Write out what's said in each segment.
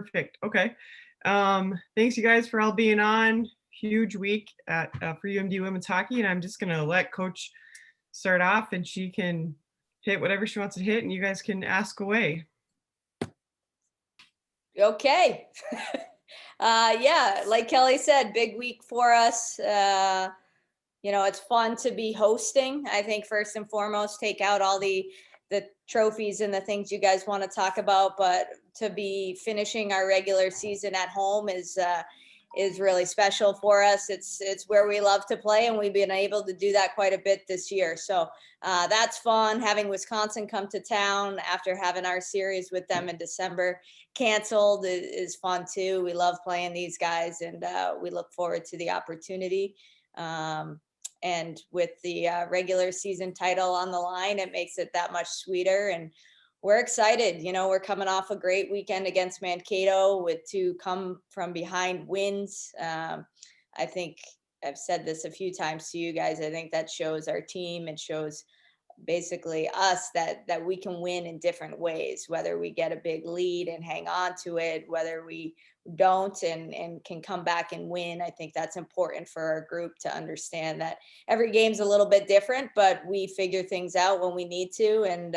Perfect. Okay. Thanks you guys for all being on. Huge week at for UMD women's hockey, and I'm just gonna let Coach start off, and she can hit whatever she wants to hit, and you guys can ask away. Okay. Yeah, like Kelly said, big week for us. It's fun to be hosting. I think first and foremost, take out all the trophies and the things you guys want to talk about, but to be finishing our regular season at home is really special for us. It's where we love to play, and we've been able to do that quite a bit this year. So that's fun. Having Wisconsin come to town after having our series with them in December canceled is fun too. We love playing these guys, and we look forward to the opportunity. And with the regular season title on the line, it makes it that much sweeter. And we're excited. We're coming off a great weekend against Mankato with 2 come from behind wins. I think I've said this a few times to you guys. I think that shows our team and shows basically us that we can win in different ways, whether we get a big lead and hang on to it, whether we don't and can come back and win. I think that's important for our group to understand that every game's a little bit different, but we figure things out when we need to, and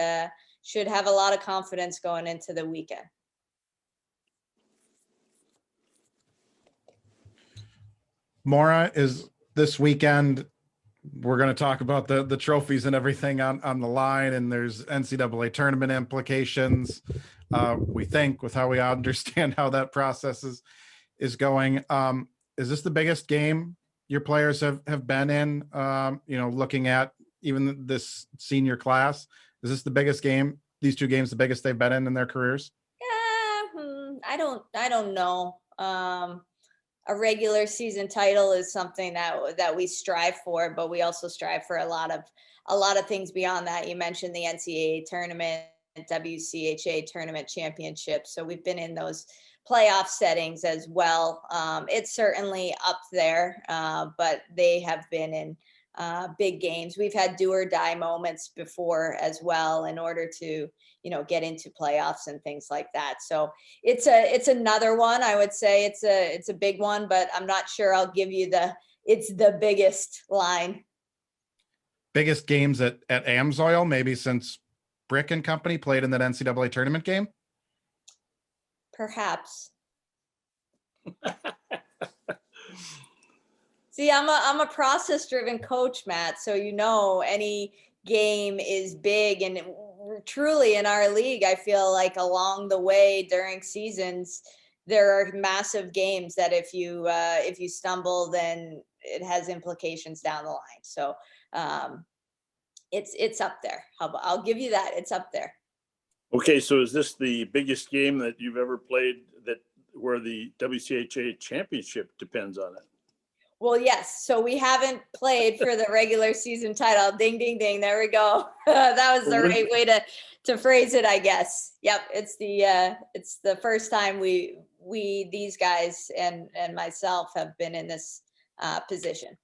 should have a lot of confidence going into the weekend. Maura, is this weekend, we're going to talk about the trophies and everything on the line, and there's NCAA tournament implications. We think, with how we understand how that process is going. Is this the biggest game your players have been in? Looking at even this senior class, is this the biggest game? These 2 games, the biggest they've been in their careers? Yeah, I don't know. A regular season title is something that we strive for, but we also strive for a lot of things beyond that. You mentioned the NCAA tournament, WCHA tournament championship. So we've been in those playoff settings as well. It's certainly up there, but they have been in big games. We've had do or die moments before as well in order to get into playoffs and things like that. So it's another one. I would say it's a big one, but I'm not sure I'll give you it's the biggest line. Biggest games at Amsoil, maybe since Brick and Company played in that NCAA tournament game? Perhaps. See, I'm a process-driven coach, Matt. So any game is big, and truly in our league, I feel like along the way during seasons, there are massive games that if you stumble, then it has implications down the line. So it's up there. I'll give you that. It's up there. Okay, so is this the biggest game that you've ever played where the WCHA championship depends on it? Well, yes. So we haven't played for the regular season title. Ding, ding, ding. There we go. That was the right way to phrase it, I guess. Yep. It's the first time these guys and myself have been in this position.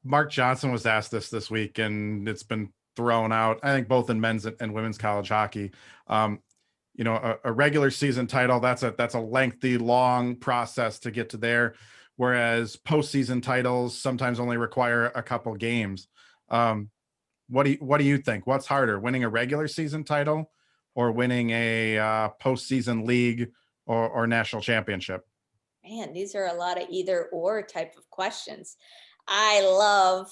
Mark Johnson was asked this week, and it's been thrown out, I think, both in men's and women's college hockey. A regular season title, that's a lengthy, long process to get to there, whereas postseason titles sometimes only require a couple games. What do you think? What's harder, winning a regular season title or winning a postseason league or national championship? Man, these are a lot of either or type of questions. I love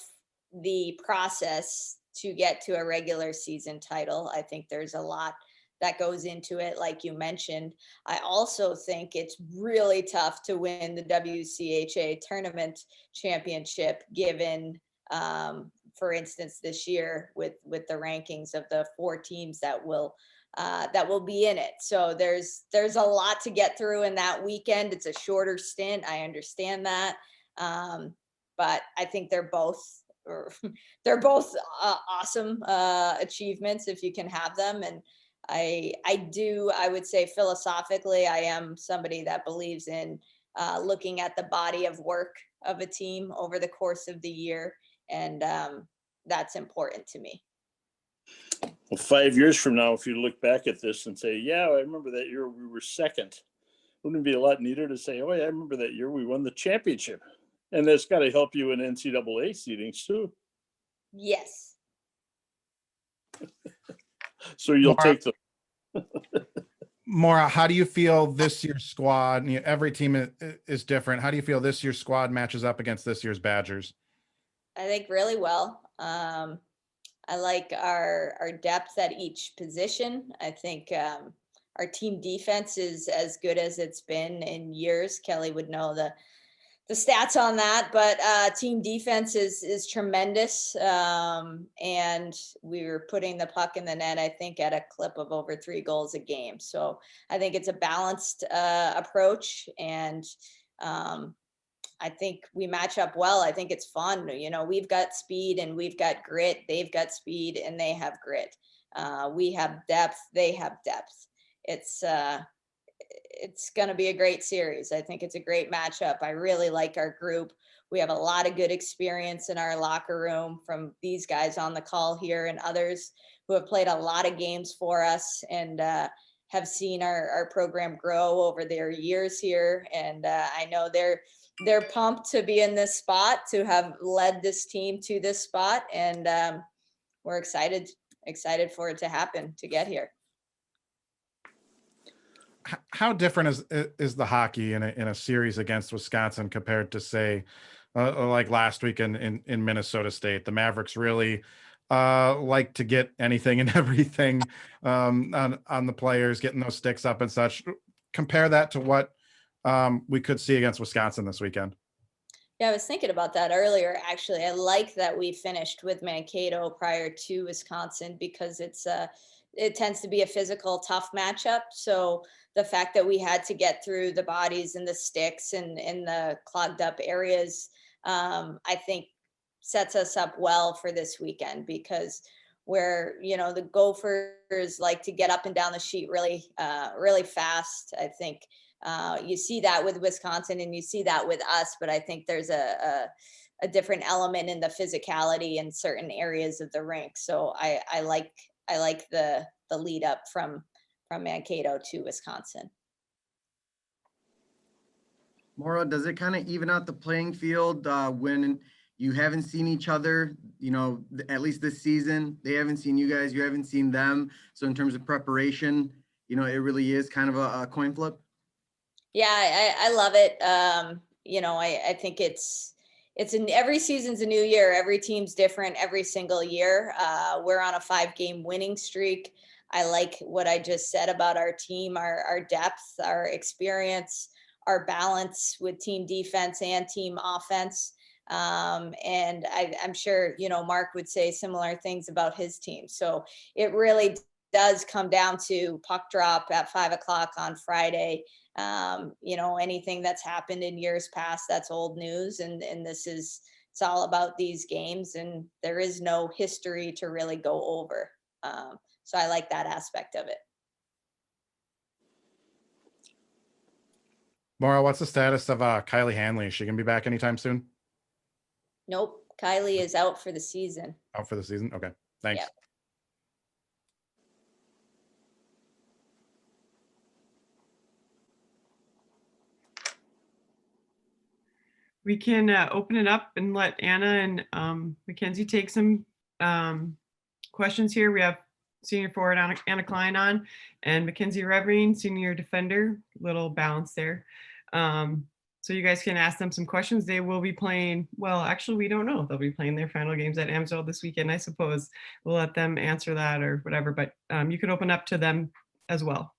the process to get to a regular season title. I think there's a lot that goes into it, like you mentioned. I also think it's really tough to win the WCHA tournament championship, given, for instance, this year with the rankings of the 4 teams that will be in it. So there's a lot to get through in that weekend. It's a shorter stint. I understand that. But I think they're both awesome achievements if you can have them. And I would say philosophically, I am somebody that believes in looking at the body of work of a team over the course of the year. And that's important to me. Well, 5 years from now, if you look back at this and say, yeah, I remember that year we were second, wouldn't it be a lot neater to say, oh, yeah, I remember that year we won the championship? And that's got to help you in NCAA seedings too. Yes. So you'll Maura, take the. Maura, how do you feel this year's squad? Every team is different. How do you feel this year's squad matches up against this year's Badgers? I think really well. I like our depth at each position. I think our team defense is as good as it's been in years. Kelly would know the stats on that, but team defense is tremendous. And we were putting the puck in the net, I think, at a clip of over 3 goals a game. So I think it's a balanced approach, and I think we match up well. I think it's fun. We've got speed and we've got grit. They've got speed and they have grit. We have depth. They have depth. It's going to be a great series. I think it's a great matchup. I really like our group. We have a lot of good experience in our locker room from these guys on the call here and others who have played a lot of games for us and have seen our program grow over their years here. And I know they're pumped to be in this spot, to have led this team to this spot. And we're excited for it to happen, to get here. How different is the hockey in a series against Wisconsin compared to, say, like last week in Minnesota State? The Mavericks really like to get anything and everything on the players, getting those sticks up and such. Compare that to what we could see against Wisconsin this weekend. Yeah, I was thinking about that earlier. Actually, I like that we finished with Mankato prior to Wisconsin, because it tends to be a physical, tough matchup. So the fact that we had to get through the bodies and the sticks and in the clogged up areas, I think sets us up well for this weekend, because where, the Gophers like to get up and down the sheet really, really fast. I think you see that with Wisconsin and you see that with us, but I think there's a different element in the physicality in certain areas of the rink. So I like the lead up from Mankato to Wisconsin. Maura, does it kind of even out the playing field when you haven't seen each other, at least this season? They haven't seen you guys, you haven't seen them. So in terms of preparation, it really is kind of a coin flip. Yeah, I love it. I think it's every season's a new year. Every team's different every single year. We're on a 5-game winning streak. I like what I just said about our team, our depth, our experience, our balance with team defense and team offense. And I'm sure, Mark would say similar things about his team. So it really does come down to puck drop at 5:00 on Friday. Anything that's happened in years past, that's old news. And it's all about these games, and there is no history to really go over. So I like that aspect of it. Maura, what's the status of Kylie Hanley? Is she going to be back anytime soon? Nope. Kylie is out for the season. Out for the season? Okay. Thanks. Yep. We can open it up and let Anna and McKenzie take some questions here. We have senior forward Anna Klein on, and McKenzie Revering, senior defender. Little balance there. So you guys can ask them some questions. They will be playing, well, actually, we don't know. They'll be playing their final games at Amsoil this weekend. I suppose we'll let them answer that or whatever, but you can open up to them as well.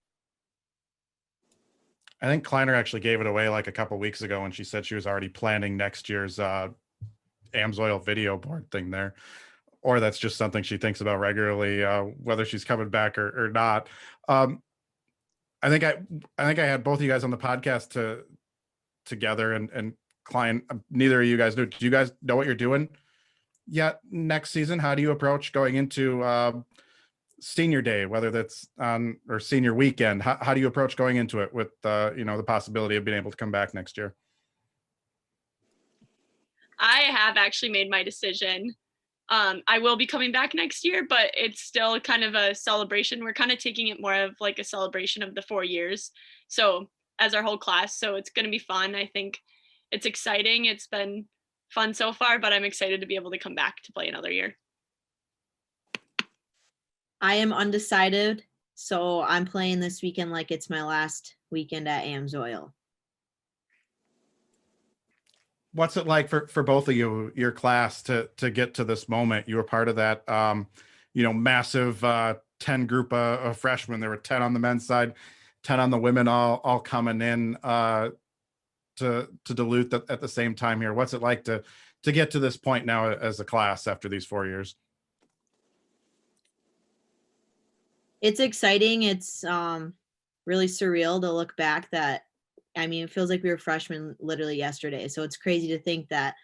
I think Kleiner actually gave it away like a couple weeks ago when she said she was already planning next year's Amsoil video board thing there. Or that's just something she thinks about regularly, whether she's coming back or not. I think I had both of you guys on the podcast together, and Klein, neither of you guys do. Do you guys know what you're doing yet next season? How do you approach going into senior day, whether that's on or senior weekend? How do you approach going into it with the possibility of being able to come back next year? I have actually made my decision I will be coming back next year, but it's still kind of a celebration. We're kind of taking it more of like a celebration of the 4 years. So as our whole class, so it's going to be fun. I think it's exciting. It's been fun so far, but I'm excited to be able to come back to play another year. I am undecided, so I'm playing this weekend like it's my last weekend at Amsoil. What's it like for both of you, your class, to get to this moment? You were part of that, massive 10 group of freshmen. There were 10 on the men's side, 10 on the women, all coming in to Duluth at the same time here. What's it like to get to this point now as a class after these 4 years? It's exciting. It's really surreal to look back that, it feels like we were freshmen literally yesterday. So it's crazy to think that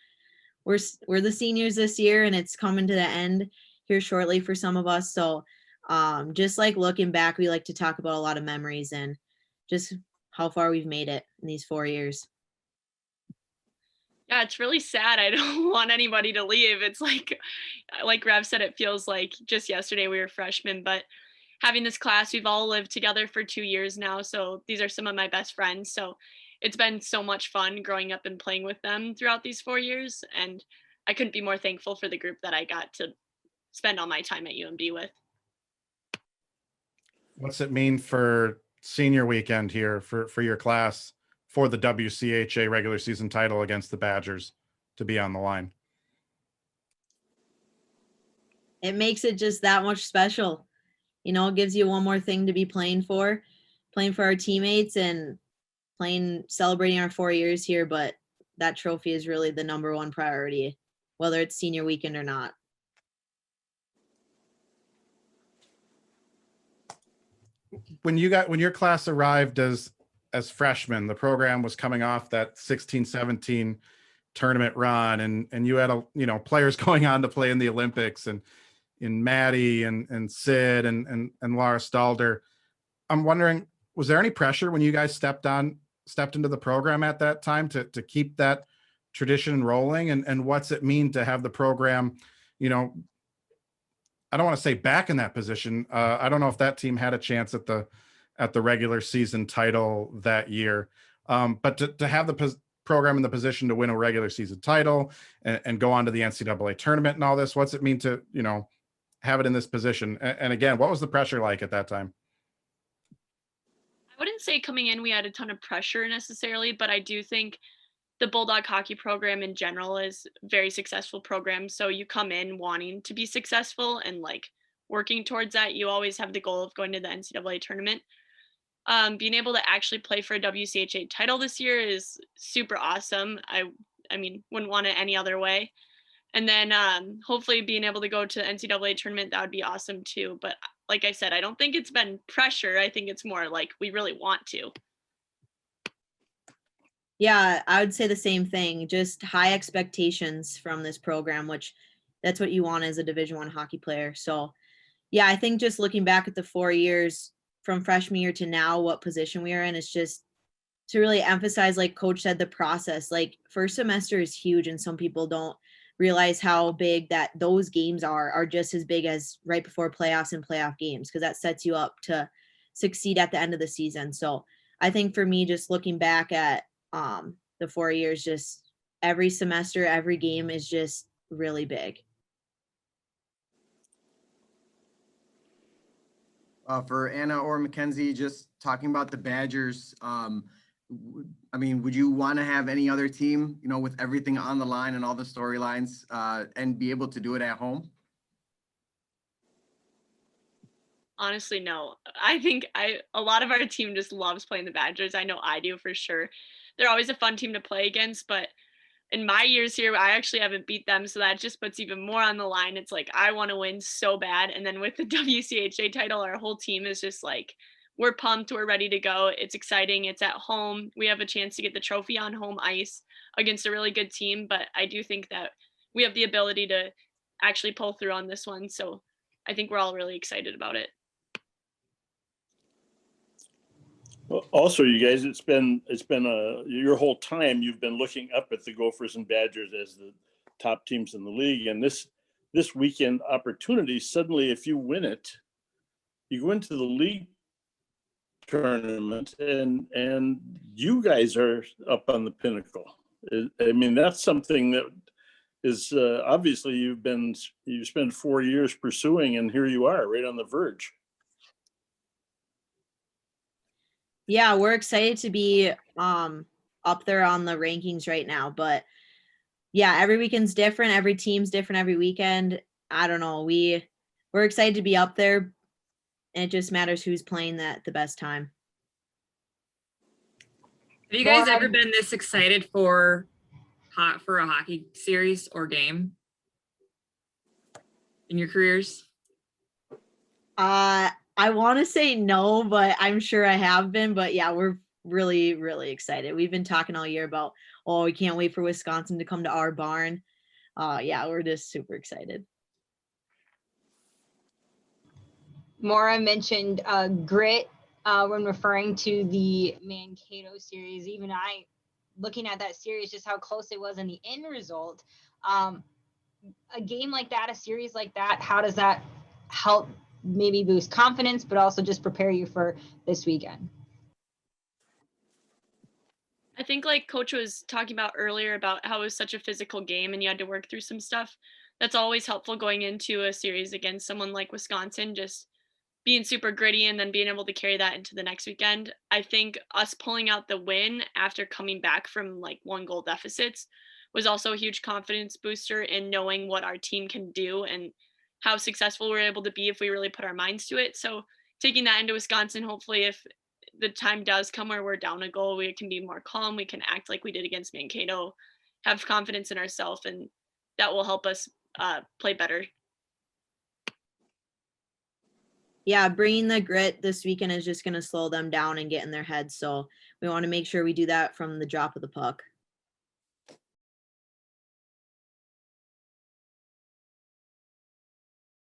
we're the seniors this year and it's coming to the end here shortly for some of us. So just like looking back, we like to talk about a lot of memories and just how far we've made it in these 4 years. Yeah, it's really sad. I don't want anybody to leave. It's like Rev said, it feels like just yesterday we were freshmen, but having this class, we've all lived together for 2 years now. So these are some of my best friends. So it's been so much fun growing up and playing with them throughout these 4 years. And I couldn't be more thankful for the group that I got to spend all my time at UMD with. What's it mean for senior weekend here for your class for the WCHA regular season title against the Badgers to be on the line? It makes it just that much special. It gives you one more thing to be playing for our teammates and celebrating our 4 years here. But that trophy is really the number one priority, whether it's senior weekend or not. When your class arrived as freshmen, the program was coming off that 16-17 tournament run, and you had players going on to play in the Olympics, and in Maddie and Sid and Laura Stalder. I'm wondering, was there any pressure when you guys stepped into the program at that time to keep that tradition rolling? And what's it mean to have the program, I don't want to say back in that position. I don't know if that team had a chance at the regular season title that year. But to have the program in the position to win a regular season title and go on to the NCAA tournament and all this, what's it mean to, have it in this position? And again, what was the pressure like at that time? I wouldn't say coming in we had a ton of pressure necessarily, but I do think the Bulldog hockey program in general is a very successful program. So you come in wanting to be successful and like working towards that. You always have the goal of going to the NCAA tournament. Being able to actually play for a WCHA title this year is super awesome. I wouldn't want it any other way. And then hopefully being able to go to the NCAA tournament, that would be awesome too. But like I said, I don't think it's been pressure. I think it's more like we really want to. Yeah, I would say the same thing. Just high expectations from this program, which that's what you want as a Division I hockey player. So yeah, I think just looking back at the 4 years from freshman year to now, what position we are in, is just to really emphasize, like Coach said, the process. Like first semester is huge, and some people don't realize how big that those games are just as big as right before playoffs and playoff games, because that sets you up to succeed at the end of the season. So I think for me, just looking back at the 4 years, just every semester, every game is just really big. For Anna or McKenzie, just talking about the Badgers, would you want to have any other team, with everything on the line and all the storylines, and be able to do it at home? Honestly, no. I think a lot of our team just loves playing the Badgers. I know I do for sure. They're always a fun team to play against, but in my years here, I actually haven't beat them. So that just puts even more on the line. It's like, I want to win so bad. And then with the WCHA title, our whole team is just like, we're pumped. We're ready to go. It's exciting. It's at home. We have a chance to get the trophy on home ice against a really good team. But I do think that we have the ability to actually pull through on this one. So I think we're all really excited about it. Well, also, you guys, it's been your whole time you've been looking up at the Gophers and Badgers as the top teams in the league, and this this weekend opportunity, suddenly if you win it, you go into the league tournament and you guys are up on the pinnacle. I mean, that's something that is obviously you spent 4 years pursuing, and here you are right on the verge. Yeah, we're excited to be up there on the rankings right now, but yeah, every weekend's different, every team's different every weekend. I don't know. We're excited to be up there. And it just matters who's playing that the best time. Have you guys ever been this excited for a hockey series or game in your careers? I want to say no, but I'm sure I have been. But yeah, we're really, really excited. We've been talking all year about, oh, we can't wait for Wisconsin to come to our barn. Yeah, we're just super excited. Maura mentioned grit when referring to the Mankato series. Even I, looking at that series, just how close it was in the end result. A game like that, a series like that, how does that help maybe boost confidence, but also just prepare you for this weekend? I think like Coach was talking about earlier about how it was such a physical game and you had to work through some stuff. That's always helpful going into a series against someone like Wisconsin, just being super gritty and then being able to carry that into the next weekend. I think us pulling out the win after coming back from like 1-goal deficits was also a huge confidence booster in knowing what our team can do and how successful we're able to be if we really put our minds to it. So taking that into Wisconsin, hopefully if the time does come where we're down a goal, we can be more calm. We can act like we did against Mankato, have confidence in ourselves, and that will help us play better. Yeah, bringing the grit this weekend is just going to slow them down and get in their heads. So we want to make sure we do that from the drop of the puck.